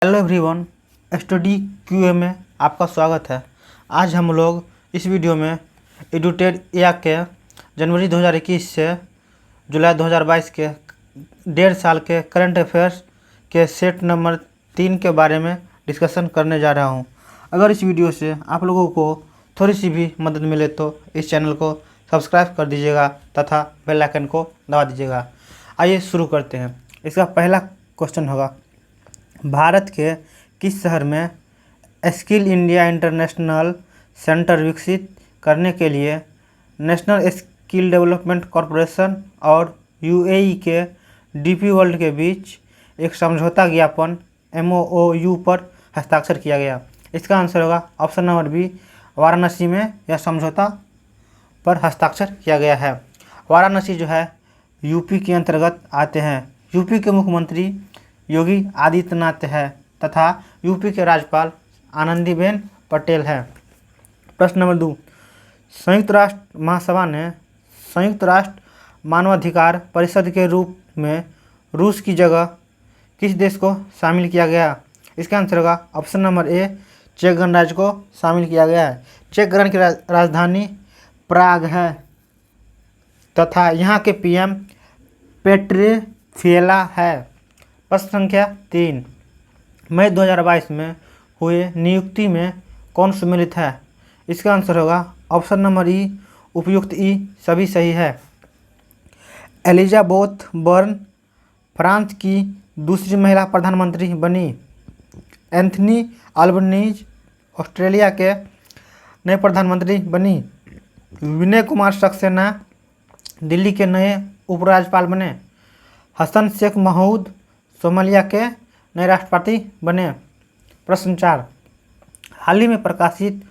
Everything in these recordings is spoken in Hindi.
हेलो एवरीवन, स्टडी क्यूए में आपका स्वागत है। आज हम लोग इस वीडियो में एडुटेड या के जनवरी 2021 से जुलाई 2022 के 1.5 साल के करंट अफेयर्स के सेट नंबर 3 के बारे में डिस्कशन करने जा रहा हूं। अगर इस वीडियो से आप लोगों को थोड़ी सी भी मदद मिले तो इस चैनल को सब्सक्राइब कर दीजिएगा तथा बेल आइकन को दबा दीजिएगा। आइए शुरू करते हैं। इसका पहला क्वेश्चन होगा, भारत के किस शहर में स्किल इंडिया इंटरनेशनल सेंटर विकसित करने के लिए नेशनल स्किल डेवलपमेंट कॉरपोरेशन और यूएई के डीपी वर्ल्ड के बीच एक समझौता ज्ञापन MOU पर हस्ताक्षर किया गया? इसका आंसर होगा ऑप्शन नंबर बी, वाराणसी में यह समझौता पर हस्ताक्षर किया गया है। वाराणसी जो है यूपी के अंतर्गत आते हैं। यूपी के मुख्यमंत्री योगी आदित्यनाथ है तथा यूपी के राज्यपाल आनंदीबेन पटेल है। प्रश्न नंबर 2, संयुक्त राष्ट्र महासभा ने संयुक्त राष्ट्र मानवाधिकार परिषद के रूप में रूस की जगह किस देश को शामिल किया गया? इसका आंसर होगा ऑप्शन नंबर ए, चेक गणराज्य को शामिल किया गया है। चेक गणराज्य की राजधानी प्राग है तथा यहाँ के PM पेट्रे फिएला है। प्रश्न संख्या 3, मई 2022 में हुए नियुक्ति में कौन सम्मिलित है? इसका आंसर होगा ऑप्शन नंबर ई, उपयुक्त ई सभी सही है। एलिजाबेथ बर्न फ्रांस की दूसरी महिला प्रधानमंत्री बनी। एंथनी अल्बनीज ऑस्ट्रेलिया के नए प्रधानमंत्री बनी। विनय कुमार सक्सेना दिल्ली के नए उपराज्यपाल बने। हसन शेख महमूद सोमालिया के नए राष्ट्रपति बने। प्रश्न 4, हाल ही में प्रकाशित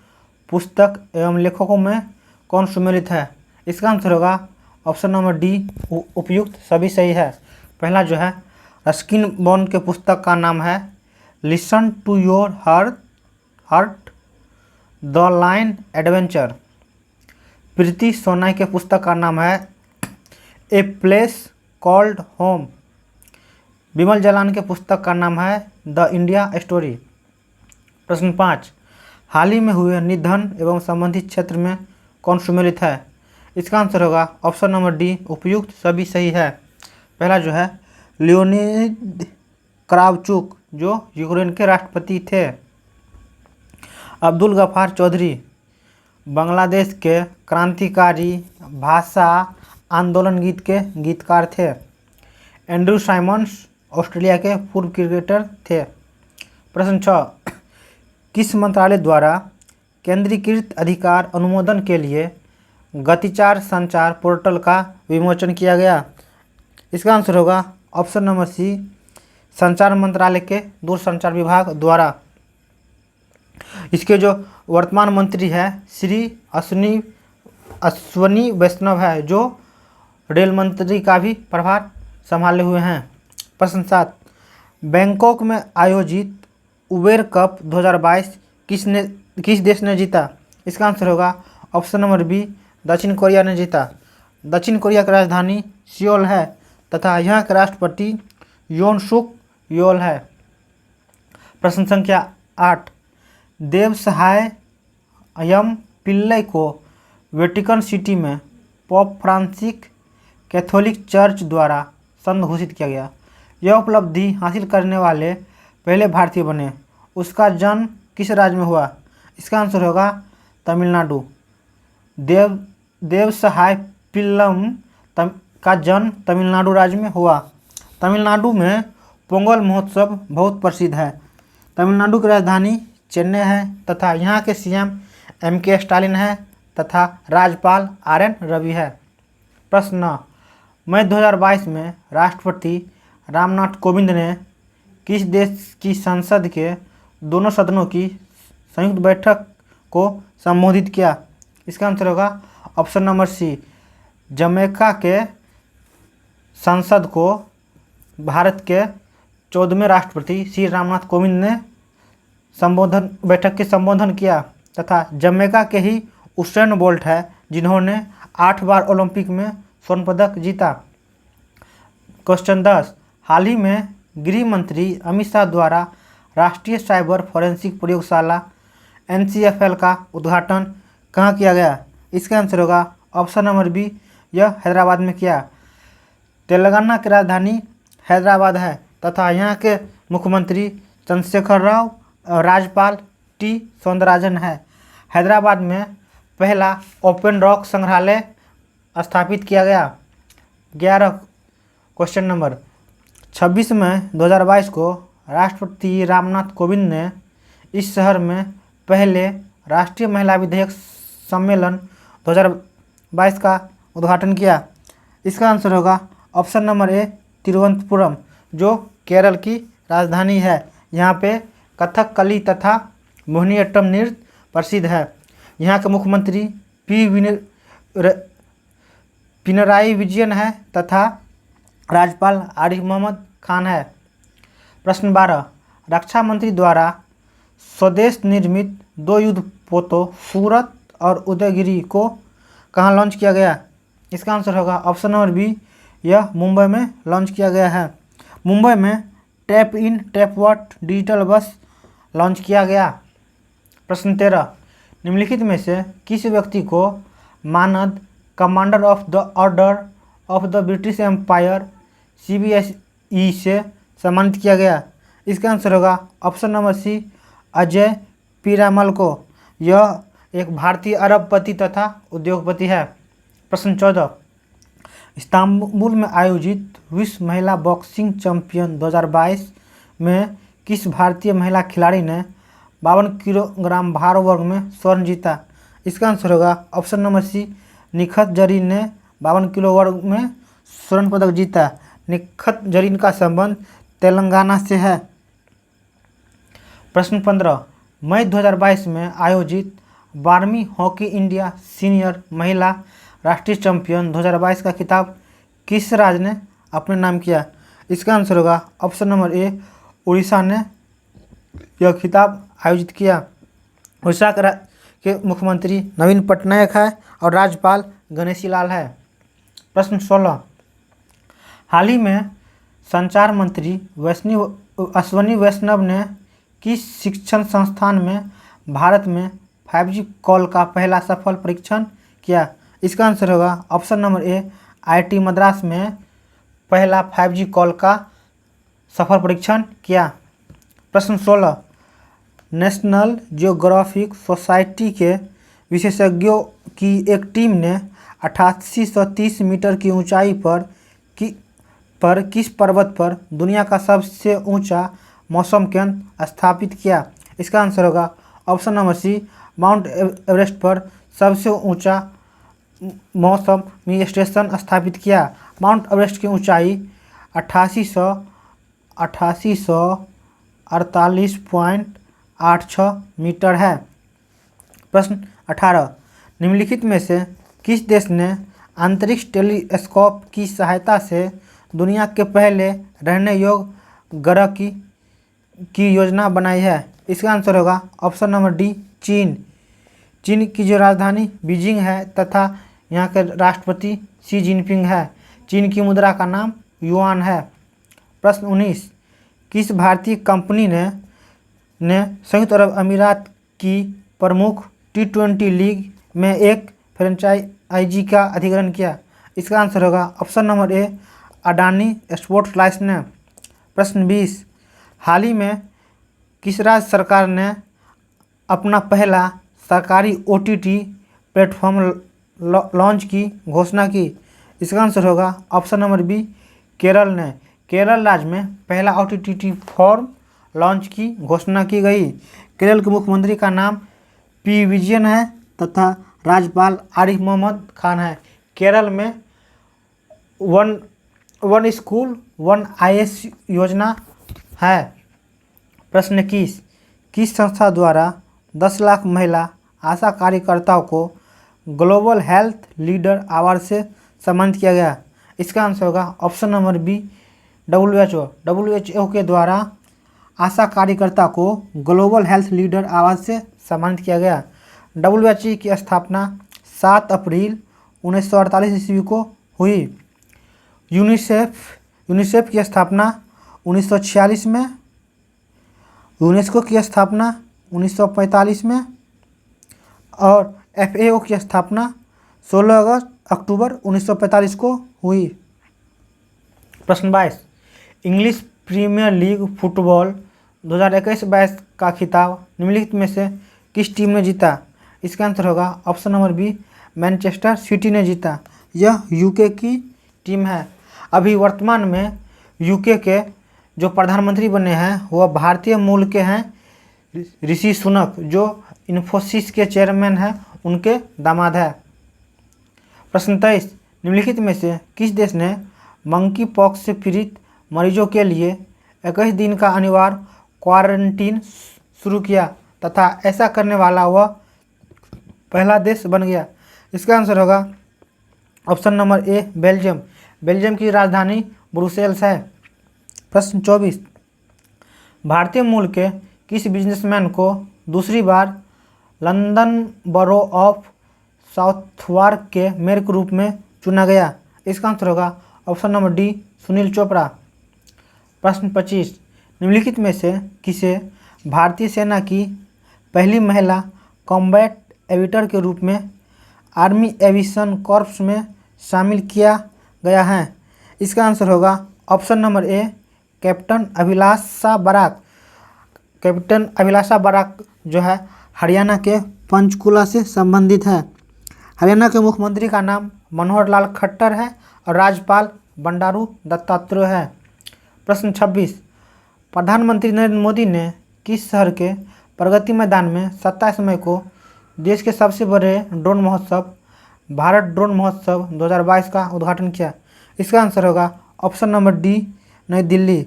पुस्तक एवं लेखकों में कौन सम्मिलित है? इसका आंसर होगा ऑप्शन नंबर डी, उपयुक्त सभी सही है। पहला जो है रस्किन बॉन्ड के पुस्तक का नाम है listen to your heart the line adventure. Preeti Shenoy के पुस्तक का नाम है a place called home. Vimal Jalan के पुस्तक का नाम है द इंडिया स्टोरी। प्रश्न 5, हाल ही में हुए निधन एवं संबंधित क्षेत्र में कौन सम्मिलित है? इसका आंसर होगा ऑप्शन नंबर डी, उपयुक्त सभी सही है। पहला जो है लियोनिद क्रावचुक जो यूक्रेन के राष्ट्रपति थे। अब्दुल गफ्फार चौधरी बांग्लादेश के क्रांतिकारी भाषा आंदोलन गीत के गीतकार थे। एंड्रू साइमंड्स ऑस्ट्रेलिया के पूर्व क्रिकेटर थे। प्रश्न 6, किस मंत्रालय द्वारा केंद्रीकृत अधिकार अनुमोदन के लिए गतिचार संचार पोर्टल का विमोचन किया गया? इसका आंसर होगा ऑप्शन नंबर सी, संचार मंत्रालय के दूरसंचार विभाग द्वारा। इसके जो वर्तमान मंत्री है श्री अश्वनी वैष्णव है जो रेल मंत्री का भी प्रभार संभाले हुए हैं। प्रश्न 7, बैंकॉक में आयोजित उबेर कप 2022 किस देश ने जीता? इसका आंसर होगा ऑप्शन नंबर बी, दक्षिण कोरिया ने जीता। दक्षिण कोरिया की राजधानी सियोल है तथा यहाँ के राष्ट्रपति योन सुक योल है। प्रश्न संख्या 8, देव सहाय अयम पिल्लई को वेटिकन सिटी में पोप फ्रांसिस कैथोलिक चर्च द्वारा संत घोषित किया गया। यह उपलब्धि हासिल करने वाले पहले भारतीय बने। उसका जन्म किस राज्य में हुआ? इसका आंसर होगा तमिलनाडु। देव सहाय पिल्लम का जन्म तमिलनाडु राज्य में हुआ। तमिलनाडु में पोंगल महोत्सव बहुत प्रसिद्ध है। तमिलनाडु की राजधानी चेन्नई है तथा यहाँ के CM MK स्टालिन है तथा राज्यपाल RN रवि है। प्रश्न 9, मई 2022 में राष्ट्रपति रामनाथ कोविंद ने किस देश की संसद के दोनों सदनों की संयुक्त बैठक को संबोधित किया? इसका आंसर होगा ऑप्शन नंबर सी, जमैका के संसद को भारत के 14वें राष्ट्रपति श्री रामनाथ कोविंद ने बैठक के संबोधन किया तथा जमैका के ही उसेन बोल्ट है जिन्होंने 8 बार ओलंपिक में स्वर्ण पदक जीता। क्वेश्चन 10, हाल ही में गृह मंत्री अमित शाह द्वारा राष्ट्रीय साइबर फॉरेंसिक प्रयोगशाला NCFL का उद्घाटन कहाँ किया गया? इसका आंसर होगा ऑप्शन नंबर बी, यह हैदराबाद में किया। तेलंगाना की राजधानी हैदराबाद है तथा यहाँ के मुख्यमंत्री चंद्रशेखर राव और राज्यपाल टी सौंदरराजन है। हैदराबाद में पहला ओपन रॉक संग्रहालय स्थापित किया गया। 11 क्वेश्चन नंबर 26 मई 2022 को राष्ट्रपति रामनाथ कोविंद ने इस शहर में पहले राष्ट्रीय महिला विधेयक सम्मेलन 2022 का उद्घाटन किया। इसका आंसर होगा ऑप्शन नंबर ए, तिरुवनंतपुरम, जो केरल की राजधानी है। यहाँ पे कथकली तथा मोहिनीअट्टम नृत्य प्रसिद्ध है। यहाँ के मुख्यमंत्री पिनराई विजयन है तथा राज्यपाल आरिफ मोहम्मद खान है। प्रश्न 12, रक्षा मंत्री द्वारा स्वदेश निर्मित 2 युद्धपोतों सूरत और उदयगिरी को कहाँ लॉन्च किया गया? इसका आंसर होगा ऑप्शन नंबर बी, यह मुंबई में लॉन्च किया गया है। मुंबई में tap in tap out digital bus launch किया गया। प्रश्न 13, निम्नलिखित में से किस व्यक्ति को मानद commander of the order of the British Empire CBSE से सम्मानित किया गया? इसका आंसर होगा option number C, Ajay Piramal को। यह एक भारतीय अरबपति तथा उद्योगपति है। प्रश्न 14, इस्तांबुल में आयोजित विश्व महिला बॉक्सिंग चैंपियन 2022 में किस भारतीय महिला खिलाड़ी ने 52 किलोग्राम भार वर्ग में स्वर्ण जीता? इसका आंसर होगा option number C, Nikhat Zareen ने 52 किलो वर्ग में स्वर्ण पदक जीता। निखत जरीन का संबंध तेलंगाना से है। प्रश्न 15, मई 2022 में आयोजित 12वीं हॉकी इंडिया सीनियर महिला राष्ट्रीय चैंपियन 2022 का खिताब किस राज्य ने अपने नाम किया? इसका आंसर होगा ऑप्शन नंबर ए, उड़ीसा ने यह खिताब आयोजित किया। उड़ीसा के मुख्यमंत्री नवीन पटनायक है और राज्यपाल गणेशी लाल है। प्रश्न 16, हाल ही में संचार मंत्री अश्विनी वैष्णव ने किस शिक्षण संस्थान में भारत में 5G कॉल का पहला सफल परीक्षण किया? इसका आंसर होगा ऑप्शन नंबर ए, IIT मद्रास में पहला 5G कॉल का सफल परीक्षण किया। प्रश्न 16, नेशनल जियोग्राफिक सोसाइटी के विशेषज्ञों की एक टीम ने 8830 मीटर की ऊंचाई पर किस पर्वत पर दुनिया का सबसे ऊंचा मौसम केंद्र स्थापित किया? इसका आंसर होगा option number C, Mount Everest पर सबसे ऊंचा मौसम स्टेशन स्थापित किया। माउंट एवरेस्ट की ऊंचाई 8848.86 मीटर है। प्रश्न 18, निम्नलिखित में से किस देश ने अंतरिक्ष टेलीस्कोप की सहायता से दुनिया के पहले रहने योग्य ग्रह की योजना बनाई है? इसका आंसर होगा ऑप्शन नंबर डी, चीन। चीन की जो राजधानी बीजिंग है तथा यहाँ के राष्ट्रपति शी जिनपिंग है। चीन की मुद्रा का नाम युआन है। प्रश्न 19, किस भारतीय कंपनी ने संयुक्त अरब अमीरात की प्रमुख T20 लीग में एक फ्रेंचाइजी का अधिग्रहण किया? इसका आंसर होगा option number A, Adani sports licence ने। प्रश्न 20, हाल ही में किस राज्य सरकार ने अपना पहला सरकारी OTT प्लेटफॉर्म लॉन्च की घोषणा की? इसका आंसर होगा ऑप्शन नंबर बी, केरल ने। केरल राज्य में पहला OTT प्लेटफॉर्म लॉन्च की घोषणा की गई। केरल के मुख्यमंत्री का नाम P विजयन है तथा राज्यपाल आरिफ मोहम्मद खान है। केरल में वन स्कूल 1 IAS योजना है। प्रश्न 21, किस संस्था द्वारा 10 लाख महिला आशा कार्यकर्ताओं को ग्लोबल हेल्थ लीडर अवार्ड से सम्मानित किया गया? इसका आंसर होगा option number B, WHO। WHO के द्वारा आशा कार्यकर्ता को ग्लोबल हेल्थ लीडर अवार्ड से सम्मानित किया गया। WHO की स्थापना 7 अप्रैल 1948 ईस्वी को हुई। यूनिसेफ की स्थापना 1946 में यूनेस्को की स्थापना 1945 में और FAO की स्थापना 16 अक्टूबर 1945 को हुई। प्रश्न 22, इंग्लिश प्रीमियर लीग फुटबॉल 2021-22 का खिताब निम्नलिखित में से किस टीम ने जीता? इसका आंसर होगा option number B, Manchester City ने जीता। यह यूके की टीम है। अभी वर्तमान में यूके के जो प्रधानमंत्री बने हैं वह भारतीय मूल के हैं, ऋषि सुनक, जो इन्फोसिस के चेयरमैन हैं, उनके दामाद है। प्रश्न 23, निम्नलिखित में से किस देश ने मंकी पॉक्स से पीड़ित मरीजों के लिए 21 दिन का अनिवार्य क्वारंटीन शुरू किया तथा ऐसा करने वाला वह पहला देश बन गया? इसका आंसर होगा ऑप्शन नंबर ए, बेल्जियम। बेल्जियम की राजधानी ब्रुसेल्स है। प्रश्न 24, भारतीय मूल के किस बिजनेसमैन को दूसरी बार लंदन बरो ऑफ साउथवार्क के मेयर के रूप में चुना गया? इसका आंसर होगा option number D, Sunil Chopra. प्रश्न 25, निम्नलिखित में से किसे भारतीय सेना की पहली महिला कॉम्बैट एविटर के रूप में आर्मी एविएशन कॉर्प्स में शामिल किया गया है? इसका आंसर होगा option number A, captain Abhilasha Barak. Captain Abhilasha Barak जो है हरियाणा के पंचकुला से संबंधित है। हरियाणा के मुख्यमंत्री का नाम मनोहर लाल खट्टर है और राज्यपाल बंडारू दत्तात्रेय है। प्रश्न 26, प्रधानमंत्री नरेंद्र मोदी ने किस शहर के प्रगति मैदान में 27 मई को देश के सबसे बड़े ड्रोन महोत्सव भारत ड्रोन महोत्सव 2022 का उद्घाटन किया? इसका आंसर होगा ऑप्शन नंबर डी, नई दिल्ली।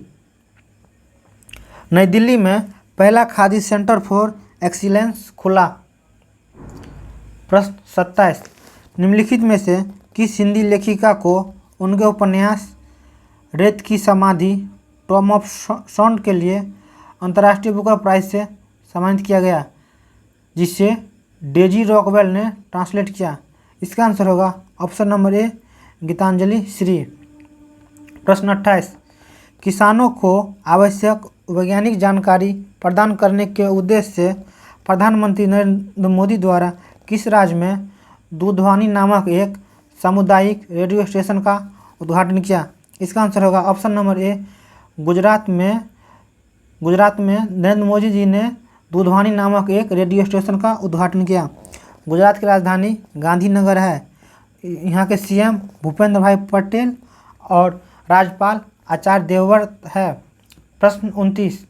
नई दिल्ली में पहला खादी सेंटर फॉर एक्सीलेंस खुला। प्रश्न 27, निम्नलिखित में से किस हिंदी लेखिका को उनके उपन्यास रेत की समाधि टॉम ऑफ सॉन्ड के लिए अंतर्राष्ट्रीय बुकर प्राइज से सम्मानित किया गया, जिसे डेजी रॉकवेल ने ट्रांसलेट किया? इसका आंसर होगा option number A, Geetanjali Shree. प्रश्न 28, किसानों को आवश्यक वैज्ञानिक जानकारी प्रदान करने के उद्देश्य से प्रधानमंत्री नरेंद्र मोदी द्वारा किस राज्य में दूधवानी नामक एक सामुदायिक रेडियो स्टेशन का उद्घाटन किया? इसका आंसर होगा ऑप्शन नंबर ए, गुजरात में नरेंद्र मोदी जी ने दूधवानी नामक एक रेडियो स्टेशन का उद्घाटन किया। गुजरात की राजधानी गांधीनगर है। यहाँ के CM भूपेंद्र भाई पटेल और राज्यपाल आचार्य देवव्रत है। प्रश्न 29,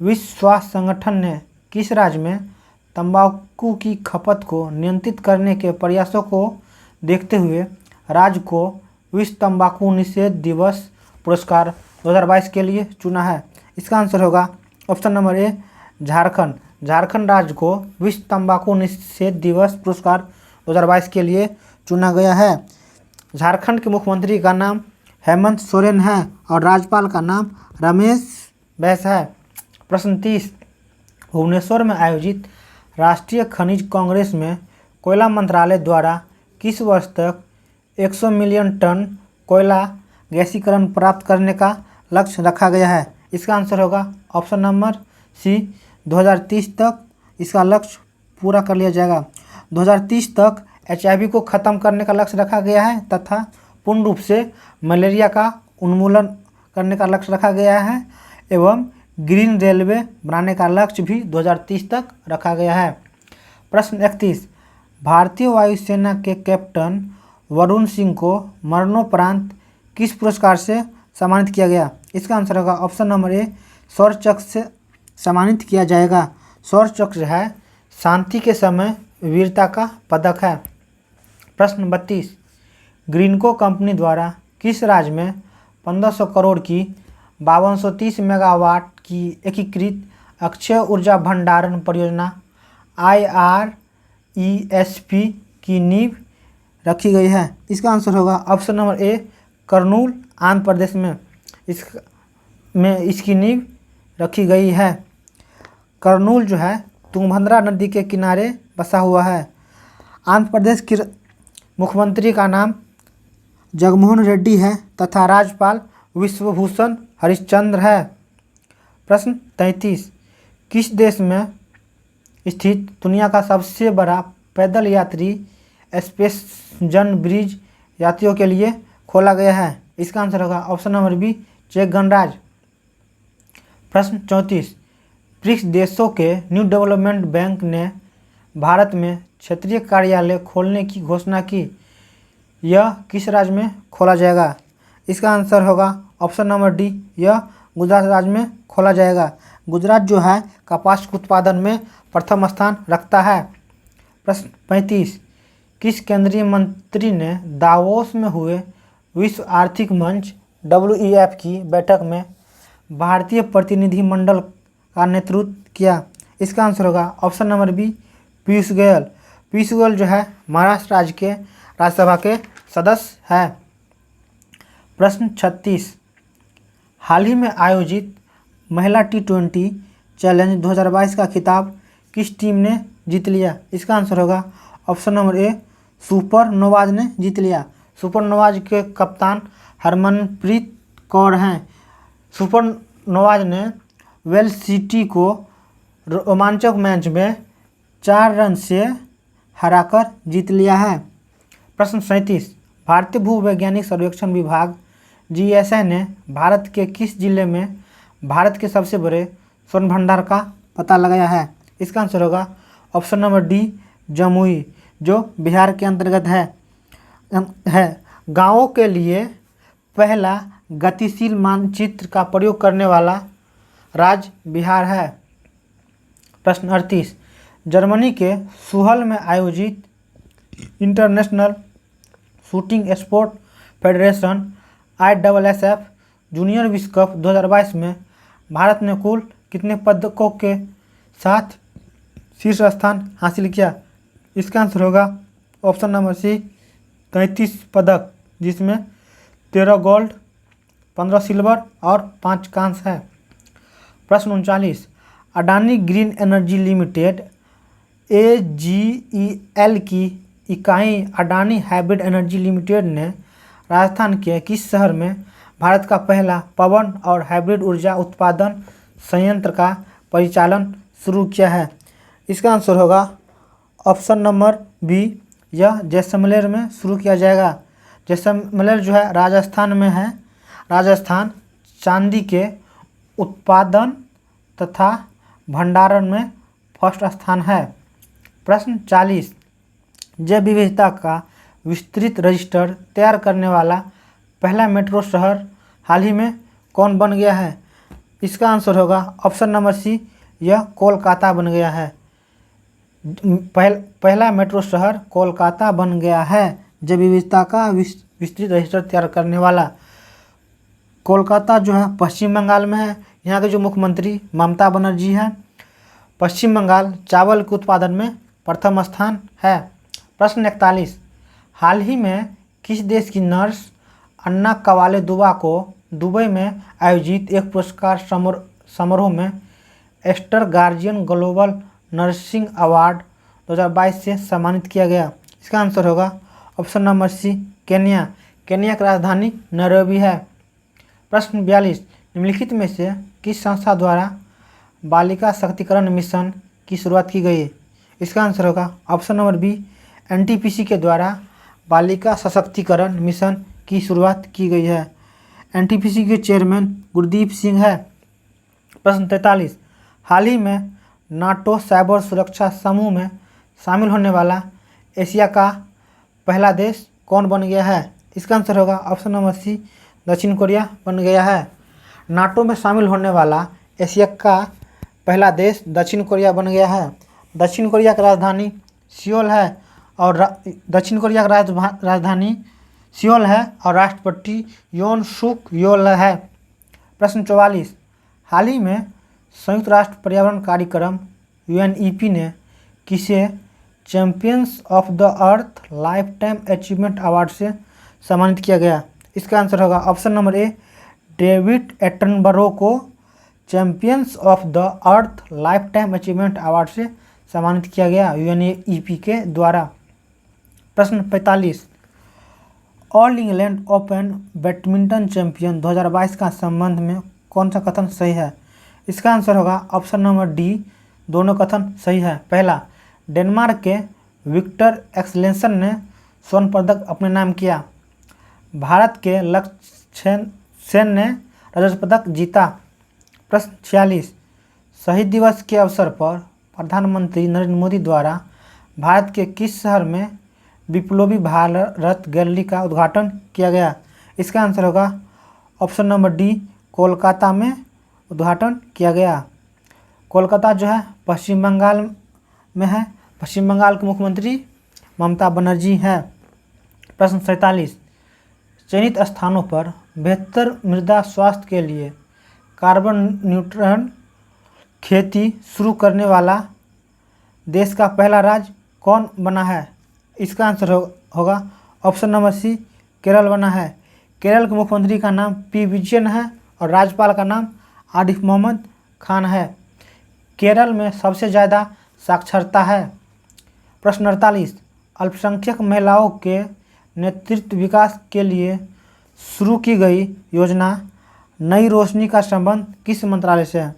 विश्व स्वास्थ्य संगठन ने किस राज्य में तंबाकू की खपत को नियंत्रित करने के प्रयासों को देखते हुए राज्य को विश्व तंबाकू निषेध दिवस पुरस्कार 2022 के लिए चुना है? इसका आंसर होगा ऑप्शन नंबर ए, झारखंड। झारखंड राज्य को विश्व तंबाकू निषेध दिवस पुरस्कार 2022 के लिए चुना गया है। झारखंड के मुख्यमंत्री का नाम हेमंत सोरेन है और राज्यपाल का नाम रमेश बैस है। प्रश्न 30, भुवनेश्वर में आयोजित राष्ट्रीय खनिज कांग्रेस में कोयला मंत्रालय द्वारा किस वर्ष तक 100 मिलियन टन कोयला गैसीकरण प्राप्त करने का लक्ष्य रखा गया है? इसका आंसर होगा ऑप्शन नंबर सी, 2030 तक इसका लक्ष्य पूरा कर लिया जाएगा। 2030 तक HIV को ख़त्म करने का लक्ष्य रखा गया है तथा पूर्ण रूप से मलेरिया का उन्मूलन करने का लक्ष्य रखा गया है एवं ग्रीन रेलवे बनाने का लक्ष्य भी 2030 तक रखा गया है। प्रश्न 31, भारतीय वायुसेना के कैप्टन वरुण सिंह को मरणोपरांत किस पुरस्कार से सम्मानित किया गया? इसका आंसर होगा ऑप्शन नंबर ए, शौर्य चक्र से सम्मानित किया जाएगा। शौर्य चक्र है शांति के समय वीरता का पदक है। प्रश्न 32, ग्रीनको कंपनी द्वारा किस राज्य में 1500 करोड़ की 5230 मेगावाट की एकीकृत अक्षय ऊर्जा भंडारण परियोजना IRESP की नींव रखी गई है? इसका आंसर होगा option number A, Kurnool Andhra Pradesh में इसकी नींव रखी गई है। कर्नूल जो है तुंगभद्रा नदी के किनारे बसा हुआ है। आंध्र प्रदेश के मुख्यमंत्री का नाम जगनमोहन रेड्डी है तथा राज्यपाल विश्वभूषण हरिश्चंद्र है। प्रश्न 33, किस देश में स्थित दुनिया का सबसे बड़ा पैदल यात्री स्पेसजन ब्रिज यात्रियों के लिए खोला गया है? इसका आंसर होगा ऑप्शन नंबर बी, चेक गणराज्य। प्रश्न 34, ब्रिक्स देशों के न्यू डेवलपमेंट बैंक ने भारत में क्षेत्रीय कार्यालय खोलने की घोषणा की। यह किस राज्य में खोला जाएगा? इसका आंसर होगा ऑप्शन नंबर डी, यह गुजरात राज्य में खोला जाएगा। गुजरात जो है कपास उत्पादन में प्रथम स्थान रखता है। प्रश्न 35, किस केंद्रीय मंत्री ने दावोस में हुए विश्व आर्थिक मंच WEF की बैठक में भारतीय प्रतिनिधिमंडल का नेतृत्व किया? इसका आंसर होगा option number B, Piyush Goyal. Piyush Goyal जो है महाराष्ट्र राज्य के राज्यसभा के सदस्य है। प्रश्न 36, हाल ही में आयोजित महिला T20 चैलेंज 2022 का खिताब किस टीम ने जीत लिया? इसका आंसर होगा ऑप्शन नंबर ए, सुपर नोवाज ने जीत लिया। सुपर नोवाज के कप्तान हरमनप्रीत कौर हैं। सुपर नोवाज ने वेल्स सिटी को रोमांचक मैच में 4 रन से हराकर जीत लिया है। प्रश्न 37, भारतीय भूवैज्ञानिक सर्वेक्षण विभाग GSI ने भारत के किस जिले में भारत के सबसे बड़े स्वर्ण भंडार का पता लगाया है? इसका आंसर होगा ऑप्शन नंबर डी, जमुई, जो बिहार के अंतर्गत है। गांवों के लिए पहला गतिशील मानचित्र का प्रयोग करने वाला राज्य बिहार है। प्रश्न 38, जर्मनी के सुहल में आयोजित international shooting sport federation ISSF junior विश्व कप 2022 में भारत ने कुल कितने पदकों के साथ शीर्ष स्थान हासिल किया? इसका आंसर होगा ऑप्शन नंबर सी, 33 पदक, जिसमें 13 गोल्ड, 15 सिल्वर और 5 कांस्य है। प्रश्न 39, Adani green energy limited AGEL की इकाई अडानी हाइब्रिड एनर्जी लिमिटेड ने राजस्थान के किस शहर में भारत का पहला पवन और हाइब्रिड ऊर्जा उत्पादन संयंत्र का परिचालन शुरू किया है? इसका आंसर होगा ऑप्शन नंबर बी, यह जैसलमेर में शुरू किया जाएगा। जैसलमेर जो है राजस्थान में है। राजस्थान चांदी के उत्पादन तथा भंडारण में फर्स्ट स्थान है। प्रश्न 40, जैव विविधता का विस्तृत रजिस्टर तैयार करने वाला पहला मेट्रो शहर हाल ही में कौन बन गया है? इसका आंसर होगा ऑप्शन नंबर सी, यह कोलकाता बन गया है। पहला मेट्रो शहर कोलकाता बन गया है। जैव विविधता का विस्तृत रजिस्टर तैयार करने वाला कोलकाता जो है पश्चिम बंगाल में है। यहाँ के जो मुख्यमंत्री ममता बनर्जी हैं। पश्चिम बंगाल चावल के उत्पादन में प्रथम स्थान है। प्रश्न 41, हाल ही में किस देश की नर्स अन्ना कवाले दुबा को दुबई में आयोजित एक पुरस्कार समारोह में Aster guardian global nursing award 2022 से सम्मानित किया गया? इसका आंसर होगा option number C, Kenya. Kenya की राजधानी नैरोबी है। प्रश्न 42, निम्नलिखित में से किस संस्था द्वारा बालिका शक्तिकरण मिशन की शुरुआत की गई? इसका आंसर होगा ऑप्शन नंबर बी, NTPC के द्वारा बालिका सशक्तिकरण मिशन की शुरुआत की गई है। NTPC के चेयरमैन गुरदीप सिंह है। प्रश्न 43, हाल ही में नाटो साइबर सुरक्षा समूह में शामिल होने वाला एशिया का पहला देश कौन बन गया है? इसका आंसर होगा ऑप्शन नंबर सी, दक्षिण कोरिया बन गया है। नाटो में शामिल होने वाला एशिया का पहला देश दक्षिण कोरिया बन गया है। दक्षिण कोरिया की राजधानी सियोल है और राष्ट्रपति योन सुक योल है। प्रश्न 44, हाल ही में संयुक्त राष्ट्र पर्यावरण कार्यक्रम UNEP ने किसे champions of the earth lifetime achievement award से सम्मानित किया गया? इसका आंसर होगा option number A, David Attenborough को champions of the earth lifetime achievement award से सम्मानित किया गया UNEP के द्वारा। प्रश्न 45, all England open badminton champion 2022 का संबंध में कौन सा कथन सही है? इसका आंसर होगा ऑप्शन नंबर डी, दोनों कथन सही है। पहला, डेनमार्क के विक्टर एक्सलेंसन ने स्वर्ण पदक अपने नाम किया। भारत के लक्ष्य सेन ने रजत पदक जीता। प्रश्न 46, शहीद दिवस के अवसर पर प्रधानमंत्री नरेंद्र मोदी द्वारा भारत के किस शहर में विप्लवी भारत गैलरी का उद्घाटन किया गया? इसका आंसर होगा ऑप्शन नंबर डी, कोलकाता में उद्घाटन किया गया। कोलकाता जो है पश्चिम बंगाल में है। पश्चिम बंगाल के मुख्यमंत्री ममता बनर्जी है। प्रश्न 47, चयनित स्थानों पर बेहतर मृदा स्वास्थ्य के लिए कार्बन न्यूट्रल खेती शुरू करने वाला देश का पहला राज्य कौन बना है? इसका आंसर होगा ऑप्शन नंबर सी, केरल बना है। केरल के मुख्यमंत्री का नाम पी विजयन है और राज्यपाल का नाम आरिफ मोहम्मद खान है। केरल में सबसे ज़्यादा साक्षरता है। प्रश्न 48, अल्पसंख्यक महिलाओं के नेतृत्व विकास के लिए शुरू की गई योजना नई रोशनी का संबंध किस मंत्रालय से है?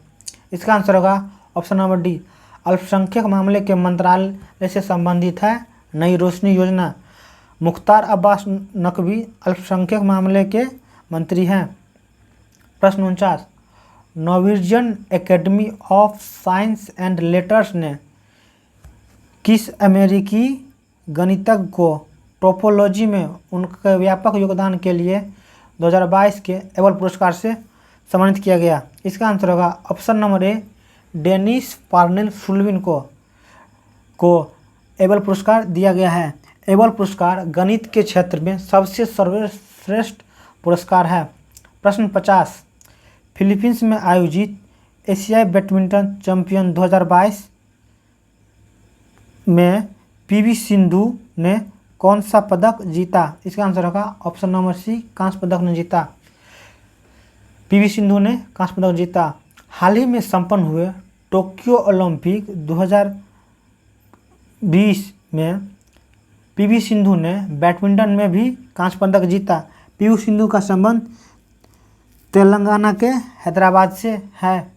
इसका आंसर होगा ऑप्शन नंबर डी, अल्पसंख्यक मामले के मंत्रालय से संबंधित है नई रोशनी योजना। मुख्तार अब्बास नकवी अल्पसंख्यक मामले के मंत्री हैं। प्रश्न 49, Norwegian academy of science and letters ने किस अमेरिकी गणितज्ञ को टोपोलॉजी में उनके व्यापक योगदान के लिए 2022 के एबल पुरस्कार से सम्मानित किया गया? इसका आंसर होगा option number A, Dennis Parnell Sullivan को एबल पुरस्कार दिया गया है। एबल पुरस्कार गणित के क्षेत्र में सबसे सर्वश्रेष्ठ पुरस्कार है। प्रश्न 50, फिलीपींस में आयोजित एशियाई बैडमिंटन चैंपियन 2022 में पीवी सिंधु ने कौन सा पदक जीता? इसका आंसर होगा ऑप्शन नंबर सी, कांस्य पदक ने जीता। पीवी सिंधु ने कांस्य पदक जीता। हाल ही में संपन्न हुए टोक्यो ओलंपिक 2020 में पीवी सिंधु ने बैडमिंटन में भी कांस्य पदक जीता। पीवी सिंधु का संबंध तेलंगाना के हैदराबाद से है।